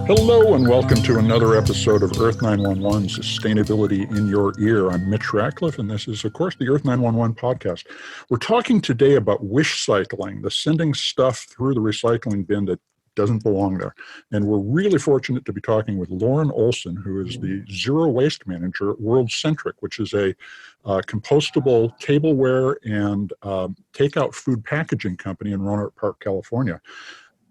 Hello and welcome to another episode of Earth911, Sustainability in Your Ear. I'm Mitch Ratcliffe, and this is, of course, the Earth911 podcast. We're talking today about wishcycling, the sending stuff through the recycling bin that doesn't belong there. And we're really fortunate to be talking with Lauren Olson, who is the Zero Waste Manager at World Centric, which is a compostable tableware and takeout food packaging company in Roanoke Park, California.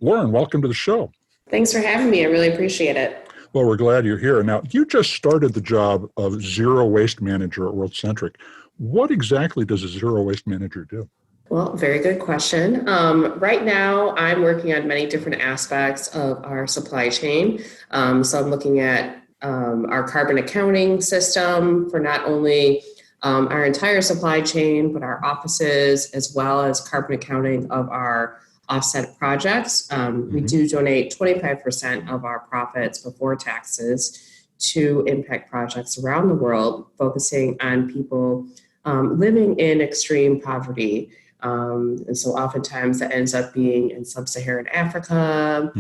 Lauren, welcome to the show. Thanks for having me. I really appreciate it. Well, we're glad you're here. Now, you just started the job of Zero Waste Manager at World Centric. What exactly does a Zero Waste Manager do? Well, very good question. Right now, I'm working on many different aspects of our supply chain. So I'm looking at our carbon accounting system for not only our entire supply chain, but our offices, as well as carbon accounting of our offset projects. We do donate 25% of our profits before taxes to impact projects around the world, focusing on people living in extreme poverty. And so oftentimes that ends up being in sub-Saharan Africa,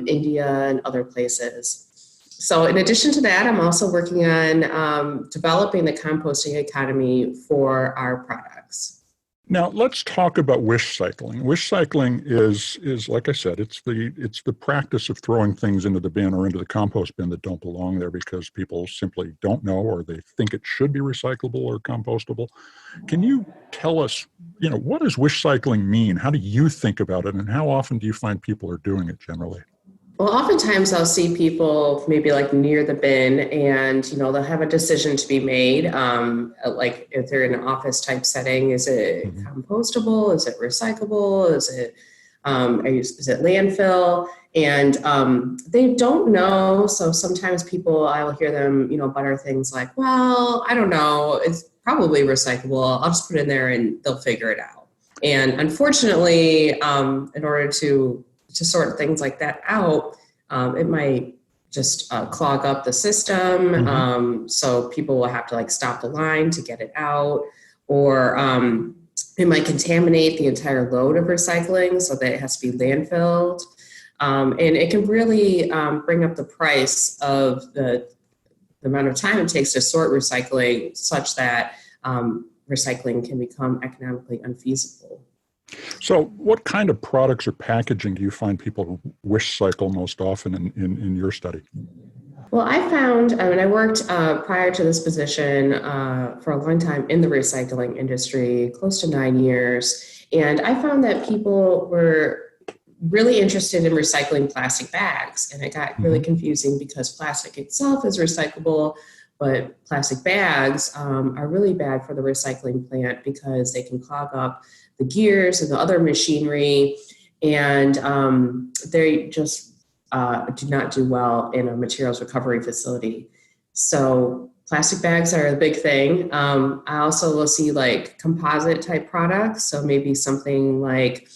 India, and other places. So in addition to that, I'm also working on developing the composting economy for our products. Now, let's talk about wishcycling. Wishcycling is like I said, it's the practice of throwing things into the bin or into the compost bin that don't belong there because people simply don't know or they think it should be recyclable or compostable. Can you tell us, what does wishcycling mean? How do you think about it, and how often do you find people are doing it generally? Well, oftentimes I'll see people maybe like near the bin and, they'll have a decision to be made. Like if they're in an office type setting, is it compostable? Is it recyclable? Is it landfill? And they don't know. So sometimes I'll hear them, butter things like, well, I don't know. It's probably recyclable. I'll just put it in there and they'll figure it out. And unfortunately, in order to sort things like that out, it might just clog up the system. So people will have to stop the line to get it out, or it might contaminate the entire load of recycling so that it has to be landfilled. And it can really bring up the price of the amount of time it takes to sort recycling such that recycling can become economically unfeasible. So what kind of products or packaging do you find people wishcycle most often in your study? Well, I found, I worked prior to this position for a long time in the recycling industry, close to 9 years. And I found that people were really interested in recycling plastic bags. And it got really confusing because plastic itself is recyclable, but plastic bags are really bad for the recycling plant because they can clog up the gears and the other machinery, and they just do not do well in a materials recovery facility. So plastic bags are a big thing. I also will see composite type products. So maybe something like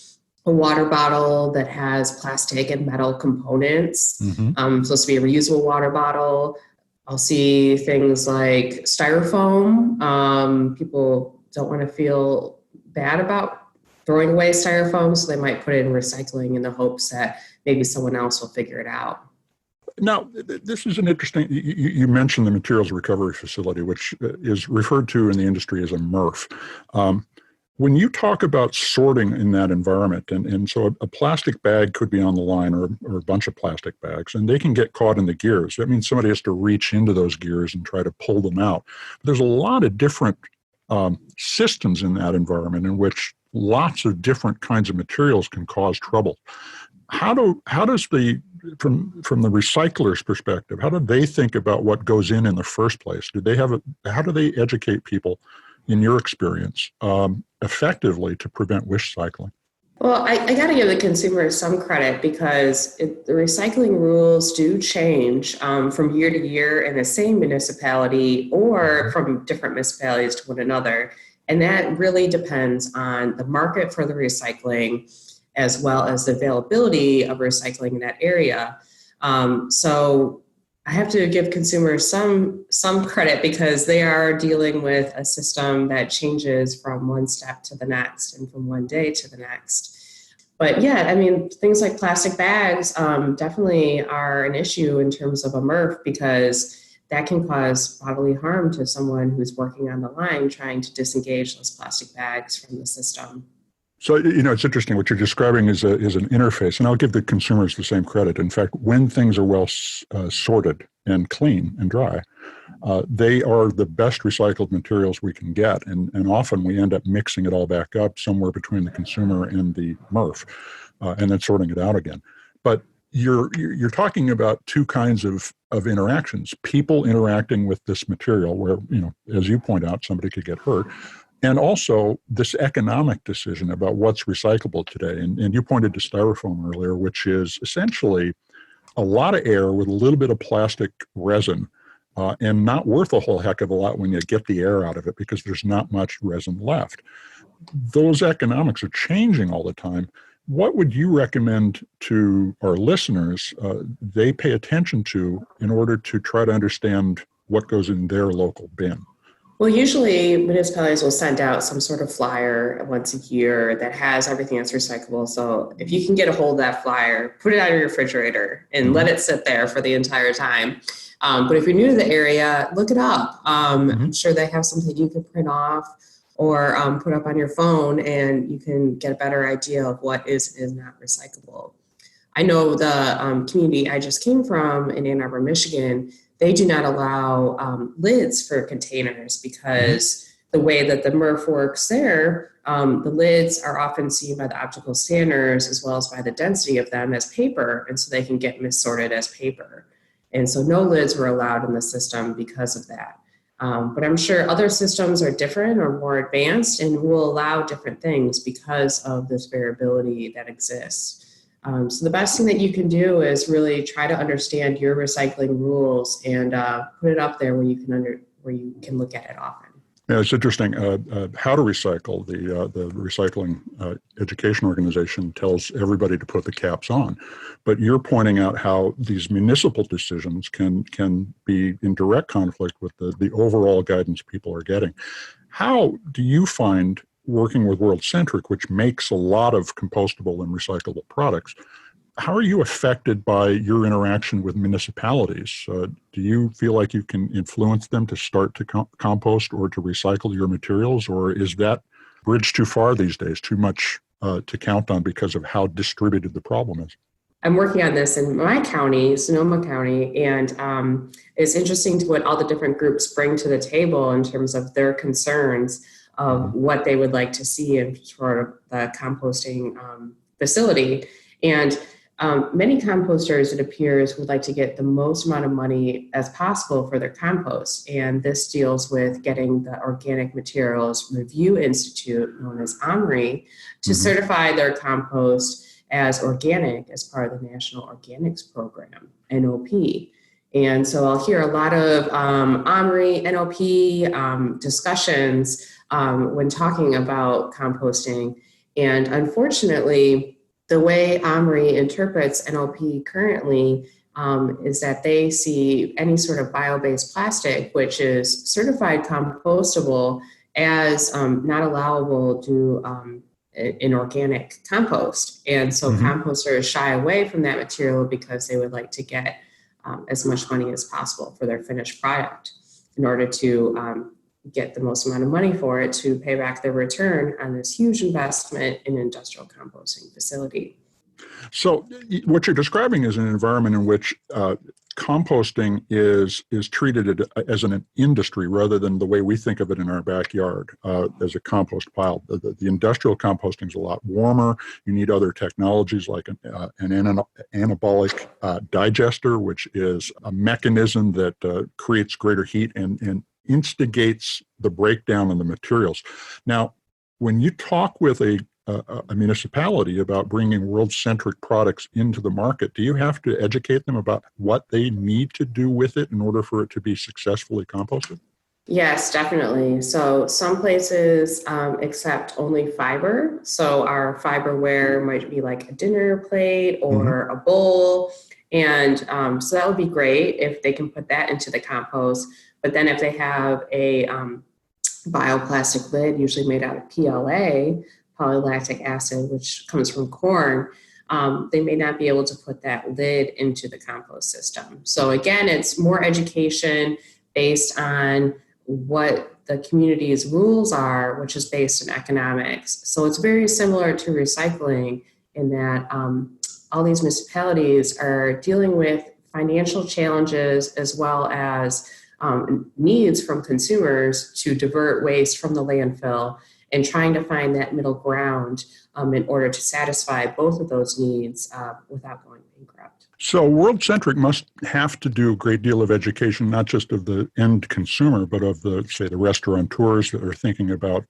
a water bottle that has plastic and metal components. Supposed to be a reusable water bottle. I'll see things like styrofoam. People don't want to feel bad about throwing away styrofoam, so they might put it in recycling in the hopes that maybe someone else will figure it out. Now, this is an interesting, you mentioned the materials recovery facility, which is referred to in the industry as a Murph. When you talk about sorting in that environment, and so a plastic bag could be on the line or a bunch of plastic bags, and they can get caught in the gears. That means somebody has to reach into those gears and try to pull them out. But there's a lot of different systems in that environment in which lots of different kinds of materials can cause trouble. How does from the recycler's perspective, how do they think about what goes in the first place? How do they educate people, in your experience, effectively to prevent wishcycling? Well, I got to give the consumer some credit because the recycling rules do change from year to year in the same municipality or from different municipalities to one another. And that really depends on the market for the recycling as well as the availability of recycling in that area. So I have to give consumers some credit because they are dealing with a system that changes from one step to the next and from one day to the next. But yeah, I mean, things like plastic bags definitely are an issue in terms of a Murph, because that can cause bodily harm to someone who's working on the line trying to disengage those plastic bags from the system. So, it's interesting. What you're describing is an interface, and I'll give the consumers the same credit. In fact, when things are well sorted and clean and dry, they are the best recycled materials we can get. And often we end up mixing it all back up somewhere between the consumer and the Murph, and then sorting it out again. But you're talking about two kinds of interactions: people interacting with this material where, as you point out, somebody could get hurt, and also this economic decision about what's recyclable today. And you pointed to styrofoam earlier, which is essentially a lot of air with a little bit of plastic resin, and not worth a whole heck of a lot when you get the air out of it, because there's not much resin left. Those economics are changing all the time. What would you recommend to our listeners they pay attention to in order to try to understand what goes in their local bin? Well, usually municipalities will send out some sort of flyer once a year that has everything that's recyclable. So if you can get a hold of that flyer, put it on your refrigerator and let it sit there for the entire time. But if you're new to the area, look it up. I'm sure they have something you can print off or put up on your phone, and you can get a better idea of what is not recyclable. I know the community I just came from in Ann Arbor, Michigan, they do not allow lids for containers, because the way that the Murph works there, the lids are often seen by the optical scanners as well as by the density of them as paper, and so they can get missorted as paper. And so no lids were allowed in the system because of that. But I'm sure other systems are different or more advanced and will allow different things because of this variability that exists. So the best thing that you can do is really try to understand your recycling rules and put it up there where you can look at it often. Yeah, it's interesting. How to Recycle, the recycling education organization, tells everybody to put the caps on. But you're pointing out how these municipal decisions can be in direct conflict with the overall guidance people are getting. How do you find, working with World Centric, which makes a lot of compostable and recyclable products, how are you affected by your interaction with municipalities? Do you feel like you can influence them to start to compost or to recycle your materials, or is that bridge too far these days, too much to count on because of how distributed the problem is? I'm working on this in my county, Sonoma County, and it's interesting to what all the different groups bring to the table in terms of their concerns of what they would like to see in sort of the composting facility. And many composters, it appears, would like to get the most amount of money as possible for their compost. And this deals with getting the Organic Materials Review Institute, known as OMRI, to certify their compost as organic as part of the National Organics Program, NOP. And so I'll hear a lot of OMRI, NOP discussions when talking about composting. And unfortunately, the way OMRI interprets NOP currently is that they see any sort of bio-based plastic, which is certified compostable, as not allowable to in organic compost. And so composters shy away from that material because they would like to get as much money as possible for their finished product in order to get the most amount of money for it to pay back their return on this huge investment in an industrial composting facility. So what you're describing is an environment in which composting is treated as an industry rather than the way we think of it in our backyard as a compost pile. The industrial composting is a lot warmer. You need other technologies like an anabolic digester, which is a mechanism that creates greater heat and instigates the breakdown of the materials. Now, when you talk with a municipality about bringing world-centric products into the market, do you have to educate them about what they need to do with it in order for it to be successfully composted? Yes, definitely. So some places accept only fiber. So our fiberware might be like a dinner plate or a bowl. And so that would be great if they can put that into the compost. But then if they have a bioplastic lid, usually made out of PLA, polylactic acid, which comes from corn, they may not be able to put that lid into the compost system. So again, it's more education based on what the community's rules are, which is based in economics. So it's very similar to recycling in that all these municipalities are dealing with financial challenges as well as needs from consumers to divert waste from the landfill and trying to find that middle ground in order to satisfy both of those needs without going bankrupt. So World Centric must have to do a great deal of education, not just of the end consumer, but of the, say, the restaurateurs that are thinking about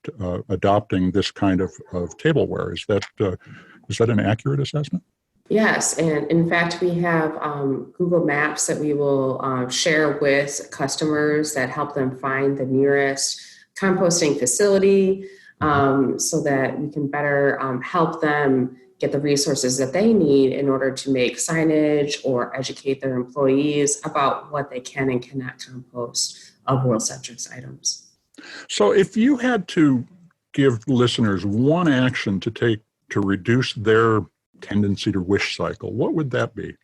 adopting this kind of tableware. Is that an accurate assessment? Yes, and in fact, we have Google Maps that we will share with customers that help them find the nearest composting facility so that we can better help them get the resources that they need in order to make signage or educate their employees about what they can and cannot compost of World Centric's items. So if you had to give listeners one action to take to reduce their tendency to wish cycle, what would that be?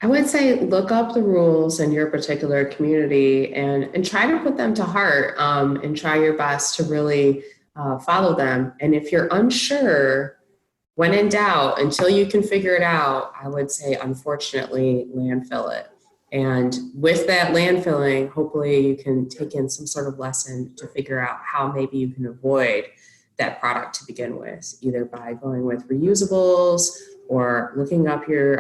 I would say look up the rules in your particular community and try to put them to heart and try your best to really follow them. And if you're unsure, when in doubt, until you can figure it out, I would say, unfortunately, landfill it. And with that landfilling, hopefully you can take in some sort of lesson to figure out how maybe you can avoid that product to begin with, either by going with reusables or looking up your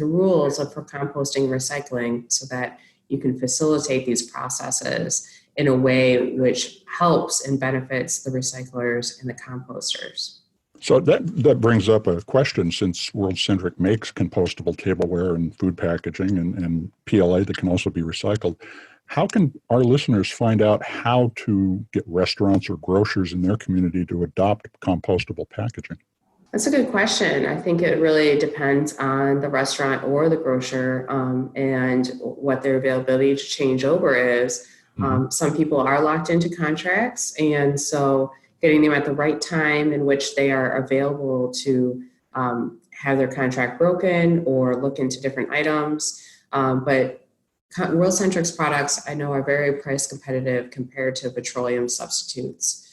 rules for composting and recycling so that you can facilitate these processes in a way which helps and benefits the recyclers and the composters. So that brings up a question, since World Centric makes compostable tableware and food packaging and PLA that can also be recycled. How can our listeners find out how to get restaurants or grocers in their community to adopt compostable packaging? That's a good question. I think it really depends on the restaurant or the grocer and what their availability to change over is. Some people are locked into contracts, and so getting them at the right time in which they are available to have their contract broken or look into different items. But World Centric's products, I know, are very price competitive compared to petroleum substitutes.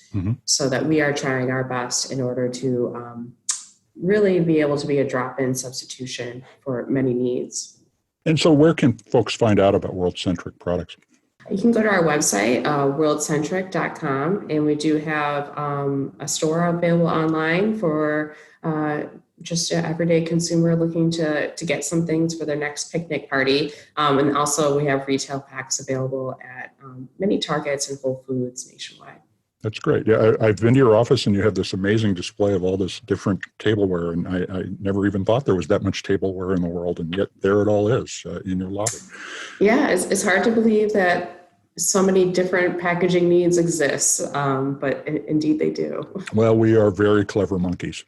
So that we are trying our best in order to really be able to be a drop-in substitution for many needs. And so where can folks find out about World Centric products? You can go to our website, worldcentric.com, and we do have a store available online for just an everyday consumer looking to get some things for their next picnic party. And also we have retail packs available at many Targets and Whole Foods nationwide. That's great. Yeah, I've been to your office and you have this amazing display of all this different tableware, and I never even thought there was that much tableware in the world, and yet there it all is in your lobby. Yeah, it's hard to believe that so many different packaging needs exist, but indeed they do. Well, we are very clever monkeys.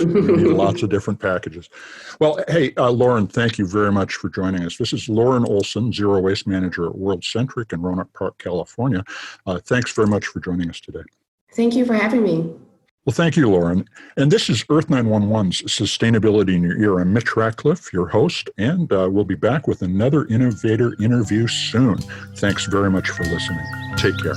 We need lots of different packages. Well, hey, Lauren, thank you very much for joining us. This is Lauren Olson, Zero Waste Manager at World Centric in Roanoke Park, California. Thanks very much for joining us today. Thank you for having me. Well, thank you, Lauren. And this is Earth911's Sustainability in Your Ear. I'm Mitch Ratcliffe, your host, and we'll be back with another innovator interview soon. Thanks very much for listening. Take care.